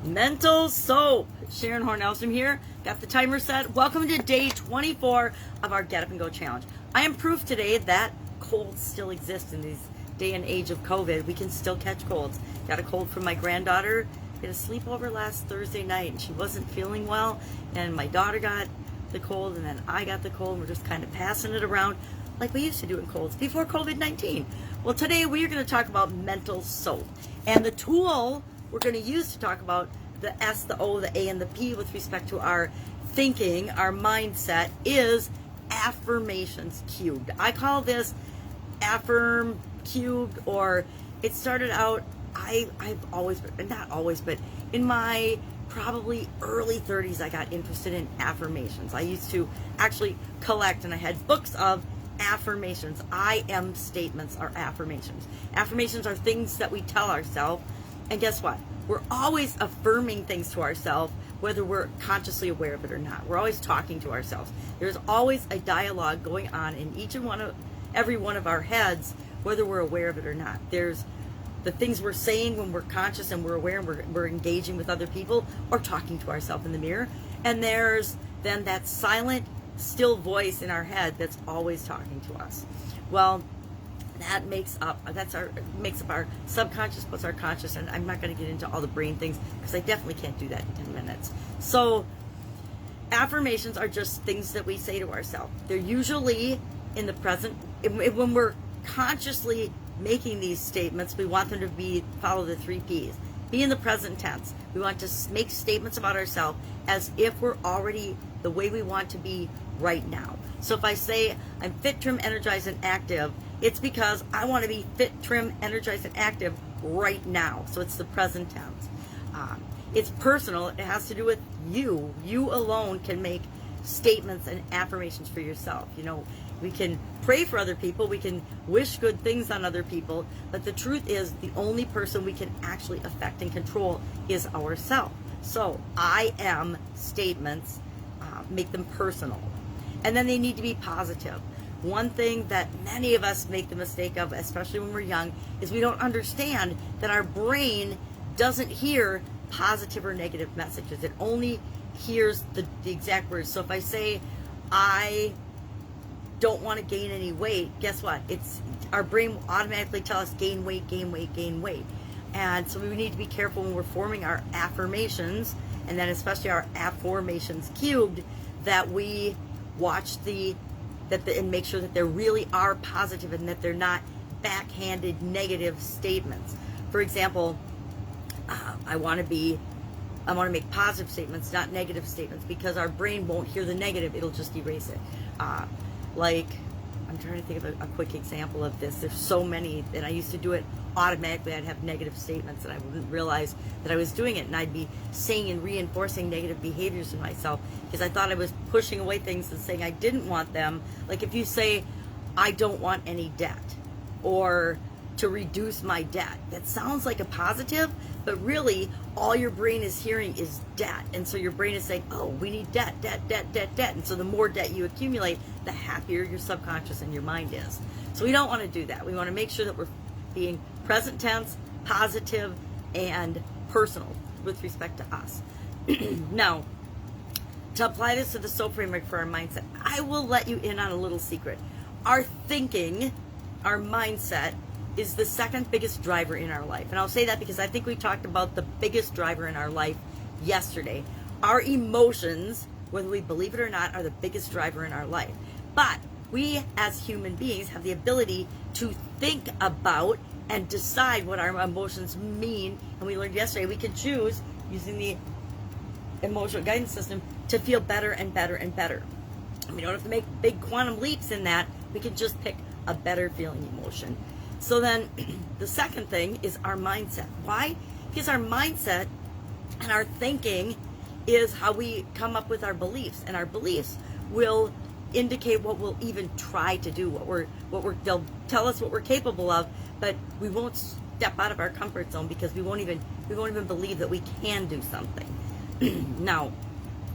Mental soap. Sharon Horne-Ellstrom here. Got the timer set. Welcome to day 24 of our Get Up and Go challenge. I am proof today that colds still exist in this day and age of COVID. We can still catch colds. Got a cold from my granddaughter. Had a sleepover last Thursday night and she wasn't feeling well. And my daughter got the cold and then I got the cold. We're just kind of passing it around like we used to do in colds before COVID-19. Well, today we are going to talk about mental soap. And the tool we're going to use to talk about the S, the O, the A, and the P with respect to our thinking, our mindset, is affirmations cubed. I call this affirm cubed, or it started out, I've always, not always, but in my probably early 30s, I got interested in affirmations. I used to actually collect, and I had books of affirmations. I am statements are affirmations. Affirmations are things that we tell ourselves. And guess what? We're always affirming things to ourselves, whether we're consciously aware of it or not. We're always talking to ourselves. There's always a dialogue going on in each and every one of our heads, whether we're aware of it or not. There's the things we're saying when we're conscious and we're aware and we're engaging with other people or talking to ourselves in the mirror. And there's then that silent, still voice in our head that's always talking to us. Well, that makes up our subconscious plus our conscious, and I'm not going to get into all the brain things because I definitely can't do that in 10 minutes. So affirmations are just things that we say to ourselves. They're usually in the present. When we're consciously making these statements, we want them to follow the 3 Ps. Be in the present tense. We want to make statements about ourselves as if we're already the way we want to be right now. So if I say I'm fit, trim, energized, and active, it's because I want to be fit, trim, energized, and active right now. So it's the present tense. It's personal. It has to do with you. You alone can make statements and affirmations for yourself. You know, we can pray for other people. We can wish good things on other people. But the truth is, the only person we can actually affect and control is ourselves. So I am statements, make them personal. And then they need to be positive. One thing that many of us make the mistake of, especially when we're young, is we don't understand that our brain doesn't hear positive or negative messages. It only hears the exact words. So if I say, I don't want to gain any weight, guess what? Our brain will automatically tell us gain weight, gain weight, gain weight. And so we need to be careful when we're forming our affirmations, and then especially our affirmations cubed, that we watch and make sure that they really are positive and that they're not backhanded negative statements. For example, I want to make positive statements, not negative statements, because our brain won't hear the negative; it'll just erase it. Like, I'm trying to think of a quick example of this. There's so many, and I used to do it automatically. I'd have negative statements, and I wouldn't realize that I was doing it, and I'd be saying and reinforcing negative behaviors in myself because I thought I was pushing away things and saying I didn't want them. Like if you say, I don't want any debt, or to reduce my debt, that sounds like a positive, but really all your brain is hearing is debt. And so your brain is saying, oh, we need debt. And so the more debt you accumulate, the happier your subconscious and your mind is. So we don't want to do that. We want to make sure that we're being present tense, positive, and personal with respect to us. Now, to apply this to the SOAP framework for our mindset, I will let you in on a little secret. Our thinking, our mindset, is the second biggest driver in our life. And I'll say that because I think we talked about the biggest driver in our life yesterday. Our emotions, whether we believe it or not, are the biggest driver in our life. But we as human beings have the ability to think about and decide what our emotions mean. And we learned yesterday we can choose, using the emotional guidance system, to feel better and better and better. And we don't have to make big quantum leaps in that. We can just pick a better feeling emotion. So then the second thing is our mindset. Why? Because our mindset and our thinking is how we come up with our beliefs, and our beliefs will indicate what we'll even try to do, they'll tell us what we're capable of, but we won't step out of our comfort zone because we won't even believe that we can do something. Now,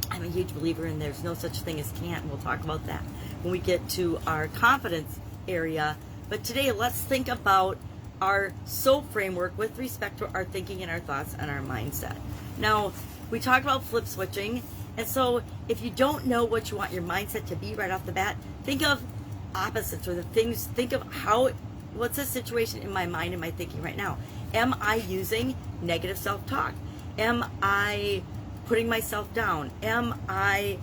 I'm a huge believer in there's no such thing as can't, and we'll talk about that when we get to our confidence area. But today, let's think about our SOAP framework with respect to our thinking and our thoughts and our mindset. Now, we talked about flip switching, and so if you don't know what you want your mindset to be right off the bat, think of opposites or the things. Think of what's the situation in my mind and my thinking right now? Am I using negative self-talk? Am I putting myself down? Am I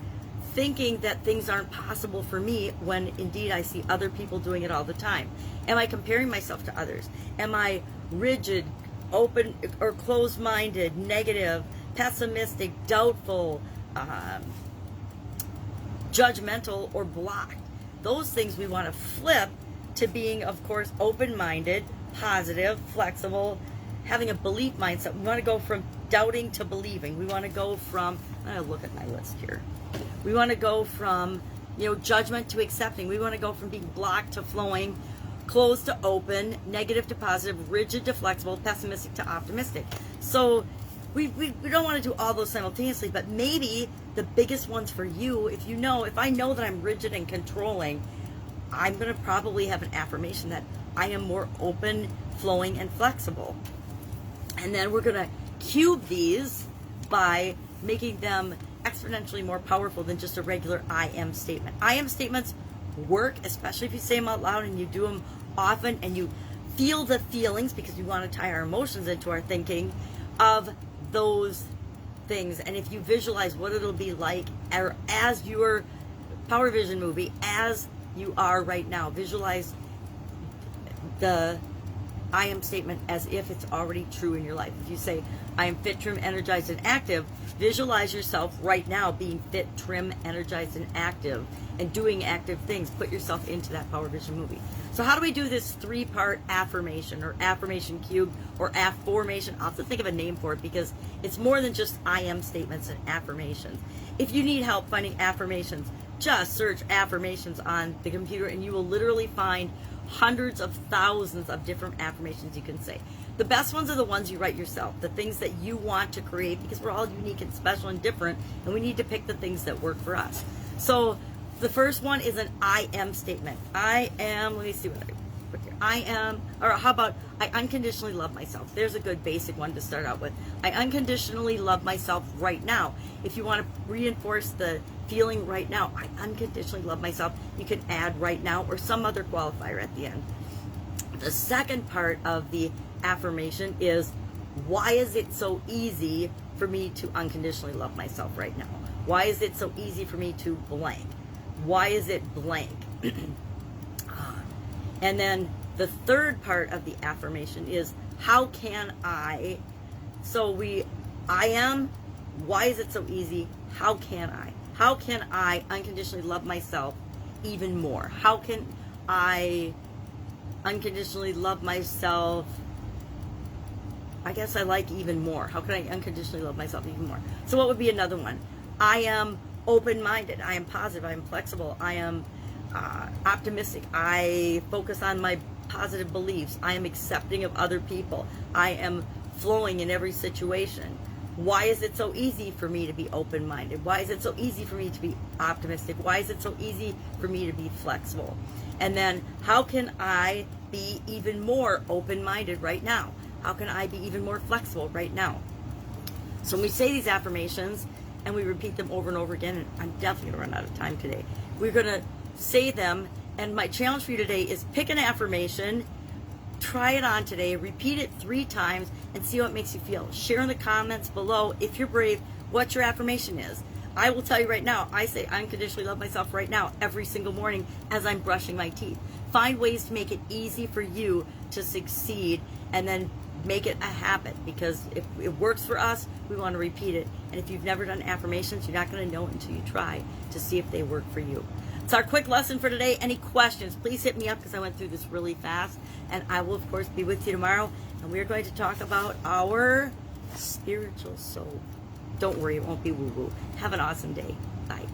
thinking that things aren't possible for me when indeed I see other people doing it all the time? Am I comparing myself to others? Am I rigid, open, or closed-minded, negative, pessimistic, doubtful, judgmental, or blocked? Those things we want to flip to being, of course, open-minded, positive, flexible, having a belief mindset. We want to go from doubting to believing. We want to go from, I'm going to look at my list here. We want to go from, judgment to accepting. We want to go from being blocked to flowing, closed to open, negative to positive, rigid to flexible, pessimistic to optimistic. So we don't want to do all those simultaneously, but maybe the biggest ones for you, if I know that I'm rigid and controlling, I'm going to probably have an affirmation that I am more open, flowing, and flexible. And then we're going to cube these by making them exponentially more powerful than just a regular I am statement. I am statements work, especially if you say them out loud and you do them often and you feel the feelings, because we want to tie our emotions into our thinking of those things. And if you visualize what it'll be like, or as your Power Vision movie, as you are right now, visualize the I am statement as if it's already true in your life. If you say, I am fit, trim, energized, and active, visualize yourself right now being fit, trim, energized, and active, and doing active things. Put yourself into that Power Vision movie. So how do we do this 3-part affirmation, or affirmation cube, or affirmation? I'll have to think of a name for it, because it's more than just I am statements and affirmations. If you need help finding affirmations, just search affirmations on the computer and you will literally find hundreds of thousands of different affirmations you can say. The best ones are the ones you write yourself, the things that you want to create, because we're all unique and special and different, and we need to pick the things that work for us. So the first one is an I am statement. I am, let me see what I put here. I am, or how about I unconditionally love myself? There's a good basic one to start out with. I unconditionally love myself right now. If you want to reinforce the feeling right now, I unconditionally love myself, you can add right now or some other qualifier at the end. The second part of the affirmation is, why is it so easy for me to unconditionally love myself right now? Why is it so easy for me to blank? Why is it blank? And then the third part of the affirmation is, how can I? So I am, why is it so easy? How can I? How can I unconditionally love myself even more? How can I unconditionally love myself? I guess I like even more. How can I unconditionally love myself even more? So what would be another one? I am open-minded. I am positive. I am flexible. I am optimistic. I focus on my positive beliefs. I am accepting of other people. I am flowing in every situation. Why is it so easy for me to be open-minded? Why is it so easy for me to be optimistic? Why is it so easy for me to be flexible? And then, how can I be even more open-minded right now? How can I be even more flexible right now? So when we say these affirmations and we repeat them over and over again, and I'm definitely going to run out of time today, we're going to say them, and my challenge for you today is pick an affirmation, try it on today, repeat it 3 times, and see how it makes you feel. Share in the comments below, if you're brave, what your affirmation is. I will tell you right now, I say I unconditionally love myself right now every single morning as I'm brushing my teeth. Find ways to make it easy for you to succeed, and then make it a habit, because if it works for us, we want to repeat it. And if you've never done affirmations, you're not going to know it until you try to see if they work for you. It's our quick lesson for today. Any questions, please hit me up, because I went through this really fast. And I will, of course, be with you tomorrow. And we're going to talk about our spiritual soul. Don't worry, it won't be woo-woo. Have an awesome day. Bye.